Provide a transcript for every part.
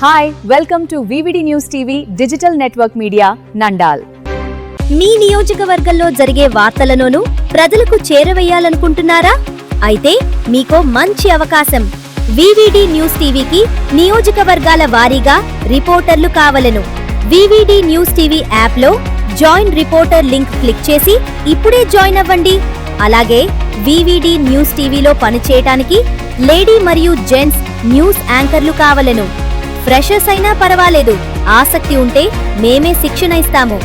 Hi, welcome to VVD News TV Digital Network Media, Nandal. మీ నియోజకవర్గంలో జరిగే వార్తలను ప్రజలకు చేరవేయాలనుకుంటున్నారా? అయితే మీకో మంచి అవకాశం. VVD న్యూస్ టీవీకి నియోజకవర్గాల వారీగా రిపోర్టర్లు కావలెను. VVD న్యూస్ టీవీ యాప్లో జాయిన్ రిపోర్టర్ లింక్ క్లిక్ చేసి ఇప్పుడే జాయిన్ అవ్వండి. అలాగే VVD న్యూస్ టీవీలో పనిచేయడానికి లేడీ మరియు జెంట్స్ న్యూస్ యాంకర్లు కావలెను. ఫ్రెషర్స్ అయినా పర్వాలేదు, ఆసక్తి ఉంటే మేమే శిక్షణ ఇస్తాము.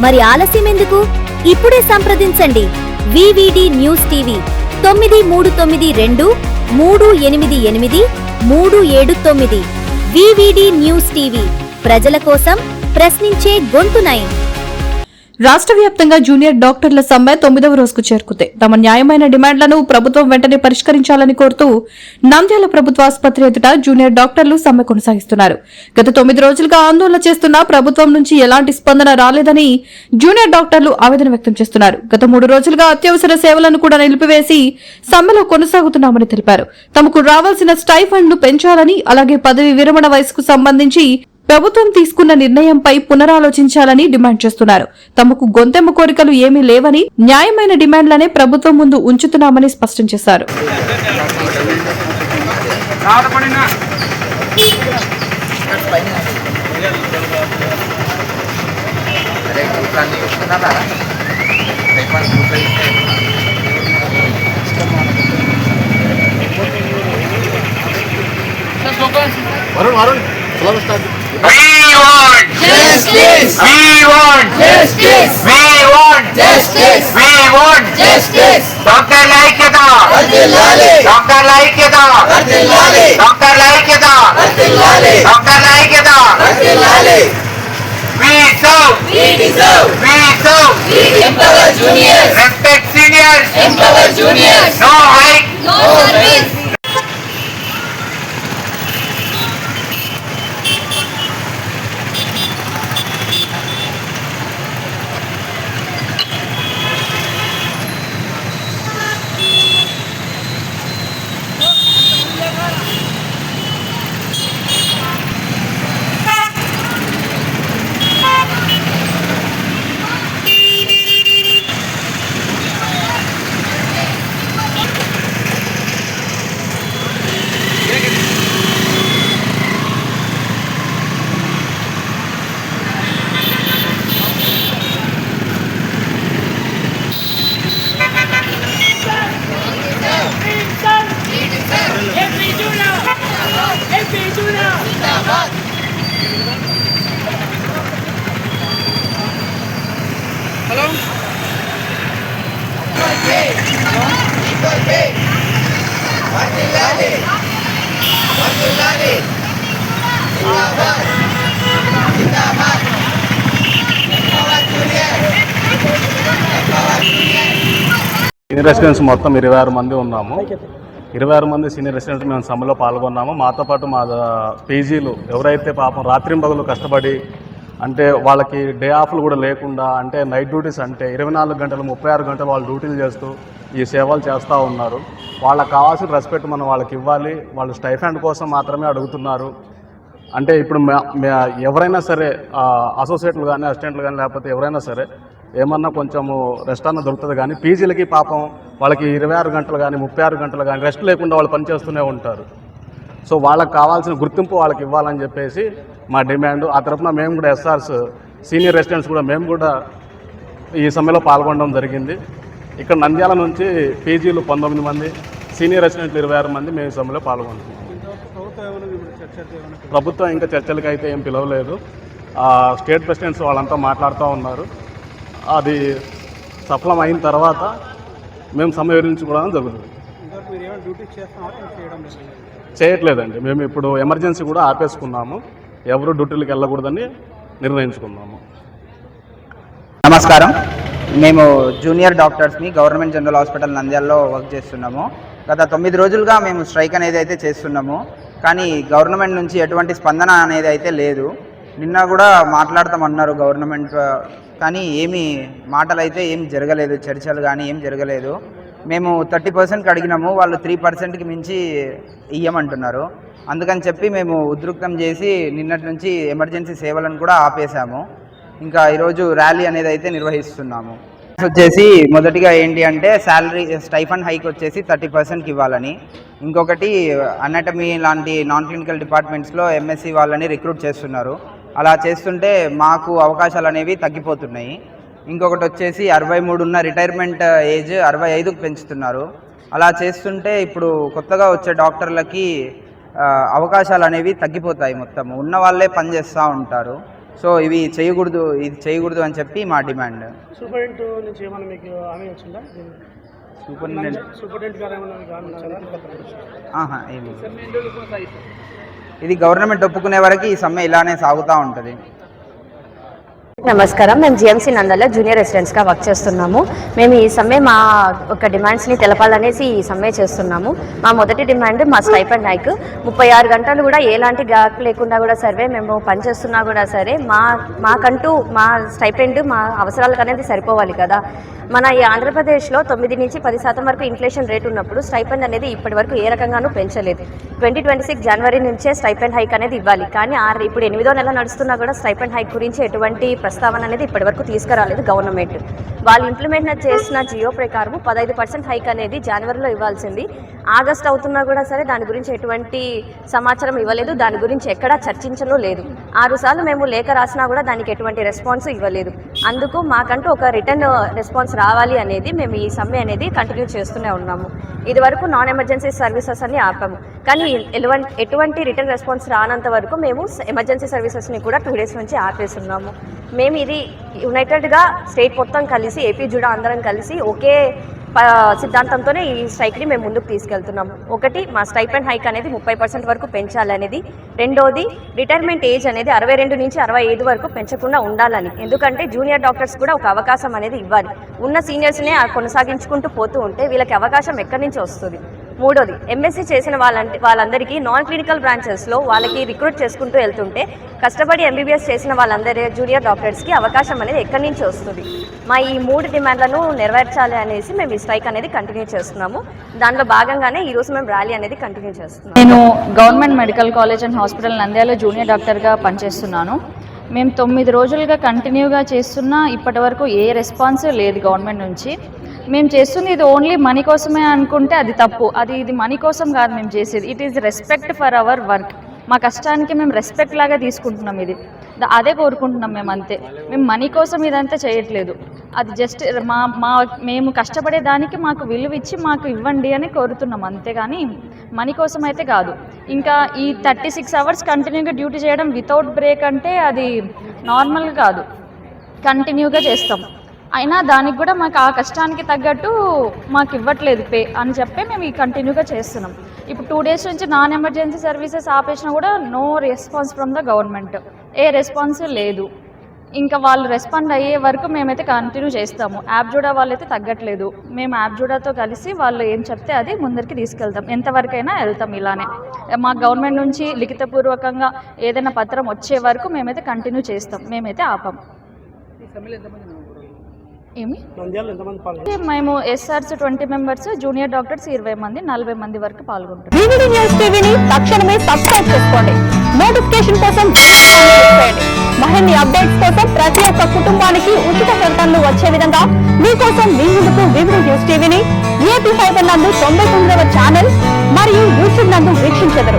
మరి ఆలస్యం ఎందుకు? ఇప్పుడే సంప్రదించండి. VVD news TV 9332388379. VVD news TV, ప్రజల కోసం, ప్రశ్నించే గొంతునై. రాష్ట్ర వ్యాప్తంగా జూనియర్ డాక్టర్ల సమ్మె 9వ రోజుకు చేరుకుంది. తమ న్యాయమైన డిమాండ్లను ప్రభుత్వం వెంటనే పరిష్కరించాలని కోరుతూ నంద్యాల ప్రభుత్వ ఆసుపత్రి ఎదుట జూనియర్ డాక్టర్లు సమ్మె కొనసాగిస్తున్నారు. గత 9 రోజులుగా ఆందోళన చేస్తున్నా ప్రభుత్వం నుంచి ఎలాంటి స్పందన రాలేదని జూనియర్ డాక్టర్లు ఆవేదన వ్యక్తం చేస్తున్నారు. గత 3 రోజులుగా అత్యవసర సేవలను కూడా నిలిపివేసి సమ్మెలో కొనసాగుతున్నామని తెలిపారు. తమకు రావాల్సిన స్టైఫండ్ ను పెంచాలని, అలాగే పదవి విరమణ వయసుకు సంబంధించి ప్రభుత్వం తీసుకున్న నిర్ణయంపై పునరాలోచించాలని డిమాండ్ చేస్తున్నారు. తమకు గొంతెమ్మ కోరికలు ఏమీ లేవని, న్యాయమైన డిమాండ్లనే ప్రభుత్వం ముందు ఉంచుతున్నామని స్పష్టం చేశారు. We want justice. We want justice. We want justice. We want justice. Doctor Laikyata. Adilale. Doctor Laikyata. Adilale. Doctor Laikyata. Adilale. Doctor Laikyata. Adilale. We serve. We deserve. We serve. We empower juniors. Respect seniors. Empower juniors. No hike. No service. Hello? Senior residents మొత్తం 26 మంది ఉన్నాము. 26 మంది senior residents మేము సమ్మెలో పాల్గొన్నాము. మాతో పాటు మా పీజీలు ఎవరైతే పాపం రాత్రింబగలు కష్టపడి, అంటే వాళ్ళకి డే ఆఫ్లు కూడా లేకుండా, అంటే నైట్ డ్యూటీస్, అంటే 24 గంటలు 36 గంటలు వాళ్ళు డ్యూటీలు చేస్తూ ఈ సేవలు చేస్తూ ఉన్నారు. వాళ్ళకి కావాల్సిన రెస్పెక్ట్ మనం వాళ్ళకి ఇవ్వాలి. వాళ్ళు స్టైఫండ్ కోసం మాత్రమే అడుగుతున్నారు. అంటే ఇప్పుడు ఎవరైనా సరే అసోసియేట్లు కానీ, అసిస్టెంట్లు కానీ, లేకపోతే ఎవరైనా సరే ఏమన్నా కొంచెము రెస్ట్ అన్న దొరుకుతుంది. కానీ పీజీలకి పాపం వాళ్ళకి 26 గంటలు కానీ 36 గంటలు కానీ రెస్ట్ లేకుండా వాళ్ళు పనిచేస్తూనే ఉంటారు. సో వాళ్ళకి కావాల్సిన గుర్తింపు వాళ్ళకి ఇవ్వాలని చెప్పేసి మా డిమాండ్. ఆ తరఫున మేము కూడా ఎస్ఆర్స్ సీనియర్ రెసిడెంట్స్ కూడా మేము కూడా ఈ సమ్మెలో పాల్గొనడం జరిగింది. ఇక్కడ నంద్యాల నుంచి పీజీలు 19 మంది, సీనియర్ రెసిడెంట్లు 26 మంది మేము ఈ సమ్మెలో పాల్గొంటున్నాం. ప్రభుత్వం ఇంకా చర్చలకి అయితే ఏం పిలవలేదు. స్టేట్ ప్రెసిడెంట్స్ వాళ్ళంతా మాట్లాడుతూ ఉన్నారు. అది సఫలం అయిన తర్వాత మేము సమ్మె వివరించుకోవడం జరుగుతుంది. చేయట్లేదండి, మేము ఇప్పుడు ఎమర్జెన్సీ కూడా ఆపేసుకున్నాము. ఎవరు డ్యూటీలకు వెళ్ళకూడదని నిర్ణయించుకున్నాము. నమస్కారం, మేము జూనియర్ డాక్టర్స్ని గవర్నమెంట్ జనరల్ హాస్పిటల్ నంద్యాలలో వర్క్ చేస్తున్నాము. గత 9 రోజులుగా మేము స్ట్రైక్ అనేది అయితే చేస్తున్నాము. కానీ గవర్నమెంట్ నుంచి ఎటువంటి స్పందన అనేది అయితే లేదు. నిన్న కూడా మాట్లాడతామన్నారు గవర్నమెంట్, కానీ ఏమీ మాటలు అయితే ఏం జరగలేదు, చర్చలు కానీ ఏం జరగలేదు. మేము 30% అడిగినాము, వాళ్ళు 3%కి మించి ఇయ్యమంటున్నారు. అందుకని చెప్పి మేము ఉద్రిక్తం చేసి నిన్నటి నుంచి ఎమర్జెన్సీ సేవలను కూడా ఆపేశాము. ఇంకా ఈరోజు ర్యాలీ అనేది అయితే నిర్వహిస్తున్నాము. వచ్చేసి మొదటిగా ఏంటి అంటే శాలరీ స్టైఫండ్ హైక్ వచ్చేసి 30%కి ఇవ్వాలని, ఇంకొకటి అనాటమీ లాంటి నాన్ క్లినికల్ డిపార్ట్మెంట్స్లో ఎంఎస్సి వాళ్ళని రిక్రూట్ చేస్తున్నారు. అలా చేస్తుంటే మాకు అవకాశాలు అనేవి తగ్గిపోతున్నాయి. ఇంకొకటి వచ్చేసి 63 ఉన్న రిటైర్మెంట్ ఏజ్ 65కు పెంచుతున్నారు. అలా చేస్తుంటే ఇప్పుడు కొత్తగా వచ్చే డాక్టర్లకి అవకాశాలు అనేవి తగ్గిపోతాయి. మొత్తం ఉన్న వాళ్ళే పనిచేస్తూ ఉంటారు. సో ఇది చేయకూడదు అని చెప్పి మా డిమాండ్. సూపరింటెండెంట్ నుంచి ఏమైనా మీకు హామీ వచ్చిందా? సూపరింటెండెంట్ గారు ఏమైనా మీకు హామీ ఇచ్చారా? ఏమి ఇది గవర్నమెంట్ ఒప్పుకునే వరకు ఈ సమ్మె ఇలానే సాగుతూ ఉంటుంది. నమస్కారం, మేము జిఎంసీ నందల్లో జూనియర్ రెసిడెంట్స్గా వర్క్ చేస్తున్నాము. మేము ఈ సమ్మె మా ఒక డిమాండ్స్ని తెలపాలనేసి ఈ సమ్మె చేస్తున్నాము. మా మొదటి డిమాండ్ మా స్టైపెండ్ హైక్. 36 గంటలు కూడా ఎలాంటి గ్యాప్ లేకుండా కూడా సరే మేము పనిచేస్తున్నా కూడా సరే మాకంటూ మా స్టైపెండ్ మా అవసరాలకు అనేది సరిపోవాలి కదా. మన ఈ ఆంధ్రప్రదేశ్లో 9 నుంచి 10% వరకు ఇన్ఫ్లేషన్ రేట్ ఉన్నప్పుడు స్టైపెండ్ అనేది ఇప్పటి వరకు ఏ రకంగానూ పెంచలేదు. 2026 జనవరి నుంచే స్టైపెండ్ హైక్ అనేది ఇవ్వాలి. కానీ ఇప్పుడు 8వ నెల నడుస్తున్నా కూడా స్టైపెండ్ హైక్ గురించి ఎటువంటి ప్రస్తావన అనేది ఇప్పటివరకు తీసుకురాలేదు గవర్నమెంట్. వాళ్ళు ఇంప్లిమెంట్ చేసిన జియో ప్రకారం 15% హైక్ అనేది జనవరిలో ఇవ్వాల్సింది. ఆగస్ట్ అవుతున్నా కూడా సరే దాని గురించి ఎటువంటి సమాచారం ఇవ్వలేదు. దాని గురించి ఎక్కడా చర్చించను లేదు. 6 సార్లు మేము లేఖ రాసినా కూడా దానికి ఎటువంటి రెస్పాన్స్ ఇవ్వలేదు. అందుకు మాకంటూ ఒక రిటర్న్ రెస్పాన్స్ రావాలి అనేది మేము ఈ సమ్మె అనేది కంటిన్యూ చేస్తూనే ఉన్నాము. ఇది వరకు నాన్ ఎమర్జెన్సీ సర్వీసెస్ అని ఆపాము. కానీ ఎటువంటి రిటర్న్ రెస్పాన్స్ రానంత వరకు మేము ఎమర్జెన్సీ సర్వీసెస్ని కూడా 2 డేస్ నుంచి ఆపేస్తున్నాము. మేము ఇది యునైటెడ్గా స్టేట్ మొత్తం కలిసి ఏపీ జూడా అందరం కలిసి ఒకే సిద్ధాంతంతోనే ఈ స్ట్రైక్ని మేము ముందుకు తీసుకెళ్తున్నాము. ఒకటి, మా స్టైపెండ్ హైక్ అనేది 30% వరకు పెంచాలనేది. రెండోది, రిటైర్మెంట్ ఏజ్ అనేది 62 నుంచి 65 వరకు పెంచకుండా ఉండాలని. ఎందుకంటే జూనియర్ డాక్టర్స్ కూడా ఒక అవకాశం అనేది ఇవ్వాలి. ఉన్న సీనియర్స్నే కొనసాగించుకుంటూ పోతూ ఉంటే వీళ్ళకి అవకాశం ఎక్కడి నుంచి వస్తుంది? మూడోది, ఎంఎస్సీ చేసిన వాళ్ళందరికీ నాన్ క్లినికల్ బ్రాంచెస్లో వాళ్ళకి రిక్రూట్ చేసుకుంటూ వెళ్తుంటే కష్టపడి ఎంబీబీఎస్ చేసిన వాళ్ళందరి జూనియర్ డాక్టర్స్కి అవకాశం అనేది ఎక్కడి నుంచి వస్తుంది? మా ఈ 3 డిమాండ్లను నెరవేర్చాలి అనేసి మేము ఈ స్ట్రైక్ అనేది కంటిన్యూ చేస్తున్నాము. దానిలో భాగంగానే ఈరోజు మేము ర్యాలీ అనేది కంటిన్యూ చేస్తున్నాము. నేను government medical college and hospital నంద్యాలలో జూనియర్ డాక్టర్గా పనిచేస్తున్నాను. మేము 9 రోజులుగా కంటిన్యూగా చేస్తున్నా ఇప్పటి వరకు ఏ రెస్పాన్స్ లేదు గవర్నమెంట్ నుంచి. మేము చేస్తుంది ఇది ఓన్లీ మనీ కోసమే అనుకుంటే అది తప్పు. ఇది మనీ కోసం కాదు మేము చేసేది. It is respect for hour work. మా కష్టానికి మేము రెస్పెక్ట్ లాగా తీసుకుంటున్నాం. అదే కోరుకుంటున్నాం మేము, అంతే. మేము మనీ కోసం ఇదంతా చేయట్లేదు. అది జస్ట్ మేము కష్టపడే దానికి మాకు విలువ ఇచ్చి మాకు ఇవ్వండి అని కోరుతున్నాం, అంతేగాని మనీ కోసం అయితే కాదు. ఇంకా ఈ 36 అవర్స్ కంటిన్యూగా డ్యూటీ చేయడం వితౌట్ బ్రేక్ అంటే అది నార్మల్ కాదు. కంటిన్యూగా చేస్తాం. అయినా దానికి కూడా మాకు ఆ కష్టానికి తగ్గట్టు మాకు ఇవ్వట్లేదు పే అని చెప్పి మేము ఈ కంటిన్యూగా చేస్తున్నాం. ఇప్పుడు 2 డేస్ నుంచి నాన్ ఎమర్జెన్సీ సర్వీసెస్ ఆపేసినా కూడా no response from the government. ఏ రెస్పాన్స్ లేదు. ఇంకా వాళ్ళు రెస్పాండ్ అయ్యే వరకు మేమైతే కంటిన్యూ చేస్తాము. యాప్ జూడా వాళ్ళైతే తగ్గట్లేదు. మేము యాప్ జూడాతో కలిసి వాళ్ళు ఏం చెప్తే అది ముందరికి తీసుకెళ్తాం. ఎంతవరకైనా వెళ్తాం. ఇలానే మా గవర్నమెంట్ నుంచి లిఖితపూర్వకంగా ఏదైనా పత్రం వచ్చే వరకు మేమైతే కంటిన్యూ చేస్తాం. మేమైతే ఆపం. మేము ఎస్ఆర్స్ 20 మెంబర్స్, జూనియర్ డాక్టర్స్ 20 మంది, 40 మంది వరకు పాల్గొంటారు. వివిడి న్యూస్ టీవీని తక్షణమే సబ్స్క్రైబ్ చేసుకోండి. నోటిఫికేషన్ కోసం మరిన్ని అప్డేట్స్ కోసం ప్రతి ఒక్క కుటుంబానికి ఉచిత ప్రకటనలు వచ్చే విధంగా మీకోసం మీ ముందుకు వివిడి న్యూస్ టీవీని ఏపీ ఫైబర్ నందు 99వ ఛానల్ మరియు యూట్యూబ్ నందు వీక్షించెదరు.